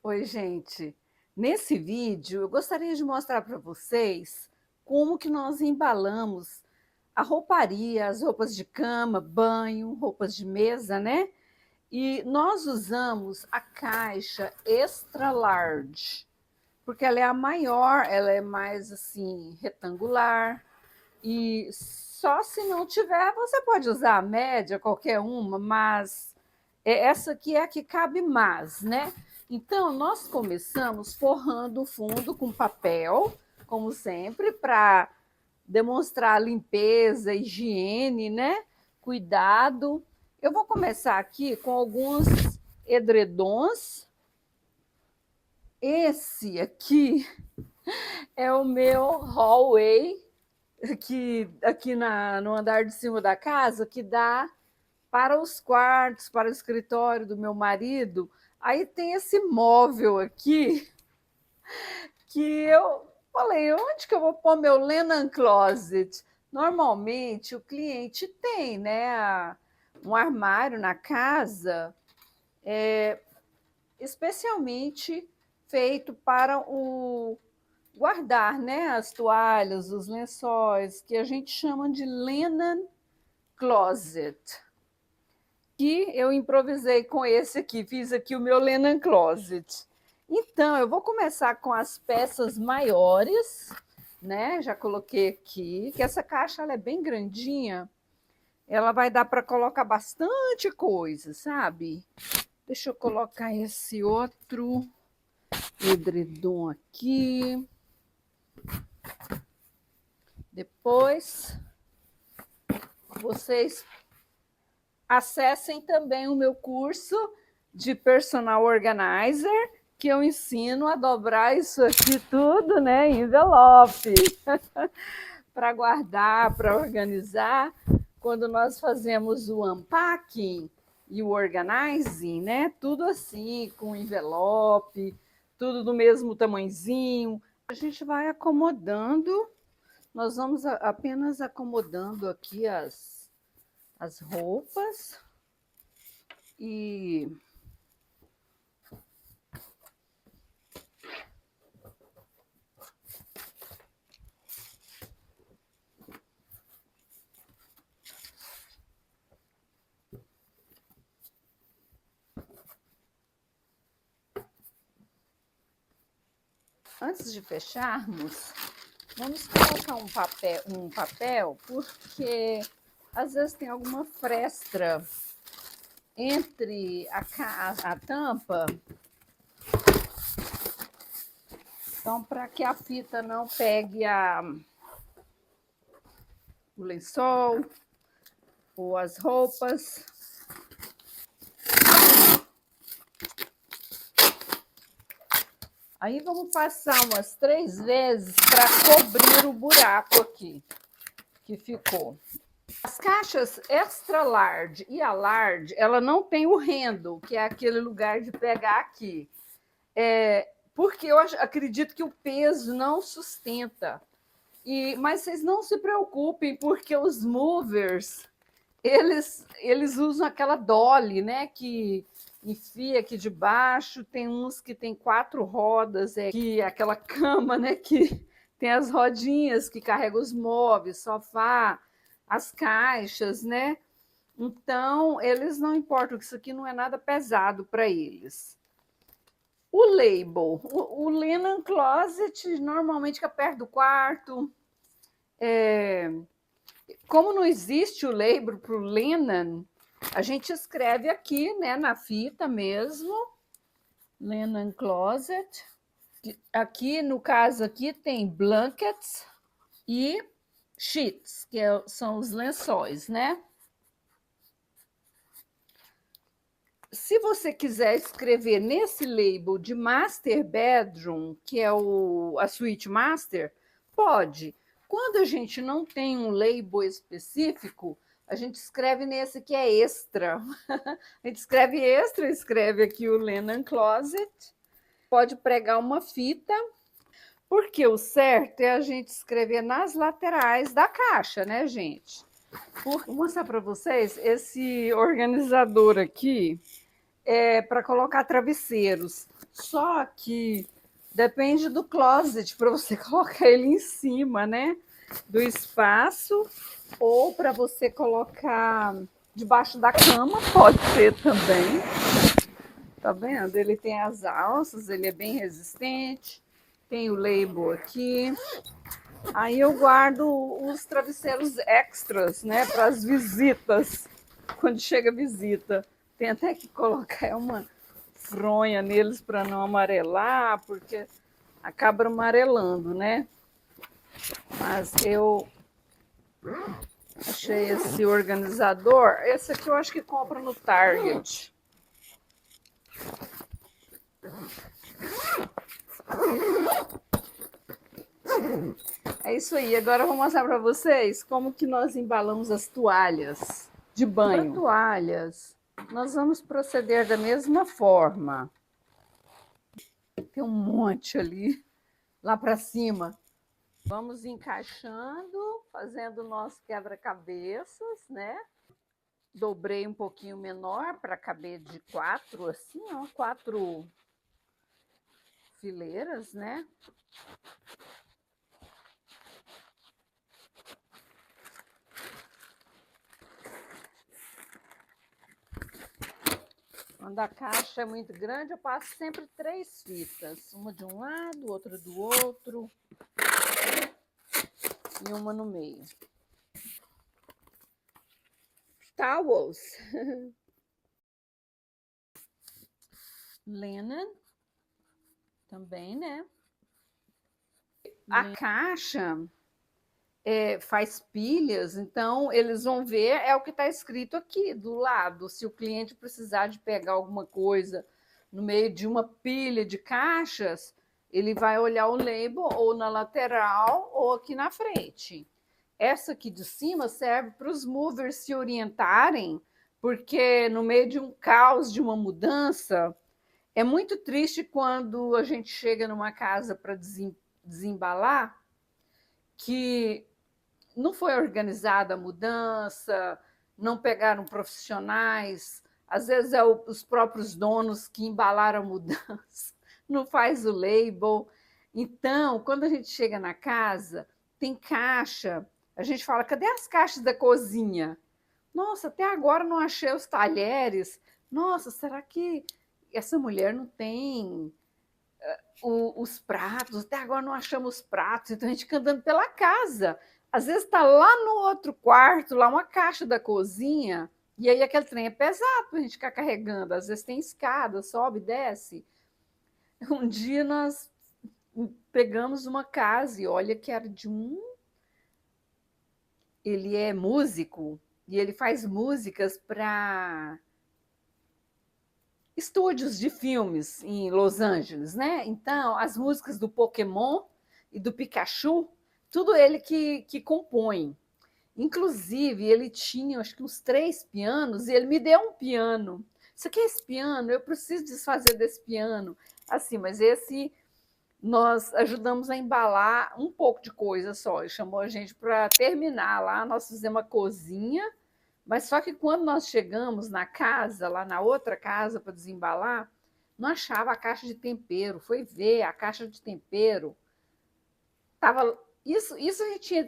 Oi, gente. Nesse vídeo, eu gostaria de mostrar para vocês como que nós embalamos a rouparia, as roupas de cama, banho, roupas de mesa, né? E nós usamos a caixa extra large, porque ela é a maior, ela é mais assim retangular e só se não tiver, você pode usar a média, qualquer uma, mas essa aqui é a que cabe mais, né? Então, nós começamos forrando o fundo com papel, como sempre, para demonstrar limpeza, higiene, né? Cuidado. Eu vou começar aqui com alguns edredons. Esse aqui é o meu hallway, aqui no andar de cima da casa, que dá para os quartos, para o escritório do meu marido. Aí tem esse móvel aqui que eu falei, onde que eu vou pôr meu linen closet? Normalmente o cliente tem, né, um armário na casa, especialmente feito para o guardar, né, as toalhas, os lençóis, que a gente chama de linen closet. Que eu improvisei com esse aqui, fiz aqui o meu linen closet. Então, eu vou começar com as peças maiores, né? Já coloquei aqui, que essa caixa ela é bem grandinha, ela vai dar para colocar bastante coisa, sabe? Deixa eu colocar esse outro edredom aqui. Depois, vocês acessem também o meu curso de personal organizer, que eu ensino a dobrar isso aqui tudo, né, em envelope, para guardar, para organizar. Quando nós fazemos o unpacking e o organizing, né, tudo assim, com envelope, tudo do mesmo tamanhozinho, a gente vai acomodando, nós vamos apenas acomodando aqui as roupas e antes de fecharmos, vamos colocar um papel, porque às vezes tem alguma fresta entre a tampa. Então, para que a fita não pegue o lençol ou as roupas. Aí vamos passar umas 3 vezes para cobrir o buraco aqui que ficou. As caixas extra large e a large, ela não tem o handle, que é aquele lugar de pegar aqui. Porque eu acredito que o peso não sustenta. Mas vocês não se preocupem, porque os movers, eles usam aquela dolly, né, que enfia aqui debaixo. Tem uns que tem 4 rodas, que aquela cama, né, que tem as rodinhas que carrega os móveis, sofá, as caixas, né? Então, eles não importam, que isso aqui não é nada pesado para eles. O label, o linen closet, normalmente fica perto do quarto. Como não existe o label para o linen, a gente escreve aqui, né, na fita mesmo, linen closet. Aqui, no caso aqui, tem blankets e sheets, que são os lençóis, né? Se você quiser escrever nesse label de Master Bedroom, que é a Suite Master, pode. Quando a gente não tem um label específico, a gente escreve nesse que é extra. A gente escreve extra, escreve aqui o linen closet, pode pregar uma fita, porque o certo é a gente escrever nas laterais da caixa, né, gente? Vou mostrar para vocês esse organizador aqui. para colocar travesseiros. Só que depende do closet para você colocar ele em cima, né? Do espaço, ou para você colocar debaixo da cama, pode ser também. Tá vendo? Ele tem as alças, ele é bem resistente. Tem o label aqui. Aí eu guardo os travesseiros extras, né, para as visitas. Quando chega visita, tem até que colocar uma fronha neles para não amarelar, porque acaba amarelando, né? Mas eu achei esse organizador. Esse aqui eu acho que compra no Target. É isso aí. Agora eu vou mostrar para vocês como que nós embalamos as toalhas de banho. Para toalhas, nós vamos proceder da mesma forma. Tem um monte ali, lá para cima. Vamos encaixando, fazendo o nosso quebra-cabeças, né? Dobrei um pouquinho menor para caber de 4, assim, ó, 4 fileiras, né? Quando a caixa é muito grande, eu passo sempre 3 fitas. Uma de um lado, outra do outro e uma no meio. Towels. Linen. Também, né? A caixa faz pilhas, então eles vão ver, é o que está escrito aqui do lado. Se o cliente precisar de pegar alguma coisa no meio de uma pilha de caixas, ele vai olhar o label ou na lateral ou aqui na frente. Essa aqui de cima serve para os movers se orientarem, porque no meio de um caos, de uma mudança, é muito triste quando a gente chega numa casa para desembalar, que não foi organizada a mudança, não pegaram profissionais, às vezes é os próprios donos que embalaram a mudança, não faz o label. Então, quando a gente chega na casa, tem caixa, a gente fala, cadê as caixas da cozinha? Nossa, até agora não achei os talheres. Nossa, será que essa mulher não tem os pratos? Até agora não achamos os pratos, então a gente fica andando pela casa. Às vezes está lá no outro quarto, lá uma caixa da cozinha, e aí aquele trem é pesado para a gente ficar carregando. Às vezes tem escada, sobe, desce. Um dia nós pegamos uma casa e olha que era de um. Ele é músico e ele faz músicas para estúdios de filmes em Los Angeles, né? Então, as músicas do Pokémon e do Pikachu, tudo ele que compõe. Inclusive, ele tinha, acho que uns 3 pianos, e ele me deu um piano. Você quer esse piano? Eu preciso desfazer desse piano. Assim, mas esse nós ajudamos a embalar um pouco de coisa só. Ele chamou a gente para terminar lá, nós fizemos uma cozinha, mas só que quando nós chegamos na casa, lá na outra casa, para desembalar, não achava a caixa de tempero. Foi ver a caixa de tempero. Tava, isso a gente tinha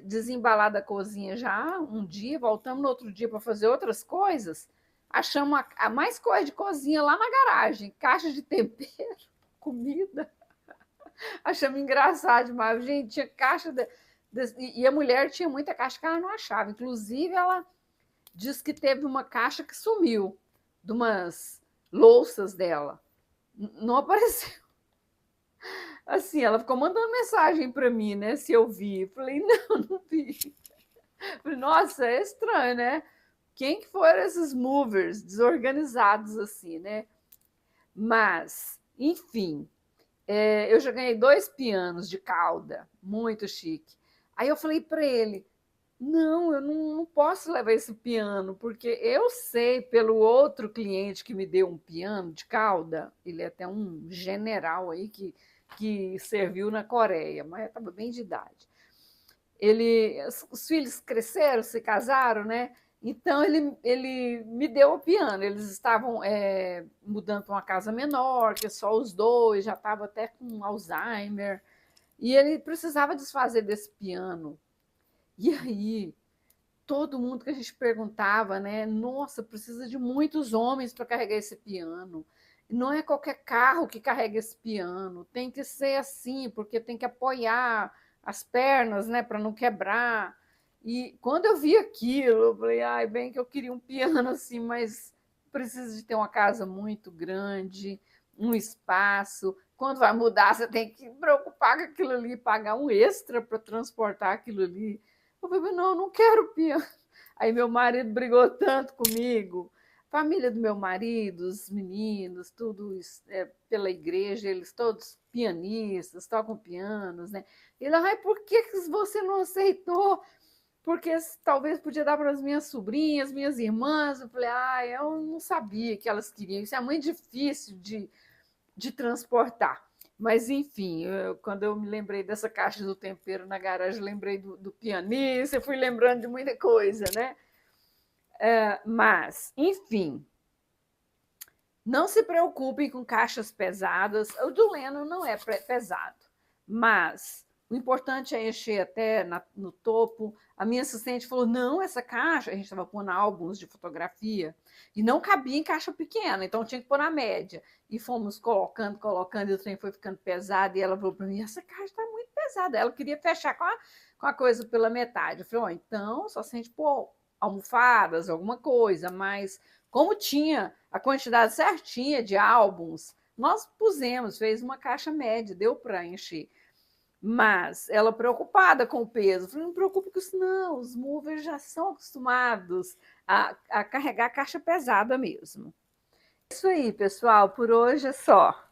desembalado a cozinha já um dia, voltamos no outro dia para fazer outras coisas. Achamos a mais coisa de cozinha lá na garagem, caixa de tempero, comida. Achamos engraçado demais. Gente, tinha caixa e a mulher tinha muita caixa que ela não achava. Inclusive, ela diz que teve uma caixa que sumiu de umas louças dela. Não apareceu. Assim, ela ficou mandando mensagem para mim, né? Se eu vi. Falei, não vi. Falei, nossa, é estranho, né? Quem que foram esses movers desorganizados assim, né? Mas, enfim, eu já ganhei 2 pianos de cauda, muito chique. Aí eu falei para ele, não, eu não posso levar esse piano, porque eu sei pelo outro cliente que me deu um piano de cauda, ele é até um general aí que serviu na Coreia, mas estava bem de idade. Os filhos cresceram, se casaram, né? Então, ele me deu o piano. Eles estavam mudando para uma casa menor, que só os dois, já estava até com Alzheimer. E ele precisava desfazer desse piano. E aí, todo mundo que a gente perguntava, né? Nossa, precisa de muitos homens para carregar esse piano. Não é qualquer carro que carrega esse piano. Tem que ser assim, porque tem que apoiar as pernas, né, para não quebrar. E quando eu vi aquilo, eu falei, ai, bem que eu queria um piano assim, mas precisa de ter uma casa muito grande, um espaço. Quando vai mudar, você tem que preocupar com aquilo ali, pagar um extra para transportar aquilo ali. Eu falei, não, não quero piano. Aí meu marido brigou tanto comigo. Família do meu marido, os meninos, tudo pela igreja, eles todos pianistas, tocam pianos, né? Ele, ai, por que você não aceitou? Porque talvez podia dar para as minhas sobrinhas, minhas irmãs. Eu falei, eu não sabia que elas queriam. Isso é muito difícil de transportar. Mas, enfim, quando eu me lembrei dessa caixa do tempero na garagem, lembrei do pianista, fui lembrando de muita coisa, né? Mas, enfim, não se preocupem com caixas pesadas. O do Leno não é pesado, mas o importante é encher até no topo. A minha assistente falou: não, essa caixa, a gente estava pondo álbuns de fotografia e não cabia em caixa pequena, então tinha que pôr na média. E fomos colocando, e o trem foi ficando pesado. E ela falou para mim: essa caixa está muito pesada. Ela queria fechar com a coisa pela metade. Eu falei: então, só se a gente pôr almofadas, alguma coisa, mas como tinha a quantidade certinha de álbuns, nós pusemos, fez uma caixa média, deu para encher. Mas ela preocupada com o peso, falei, não preocupe com isso não, os movers já são acostumados a carregar a caixa pesada mesmo. É isso aí, pessoal, por hoje é só.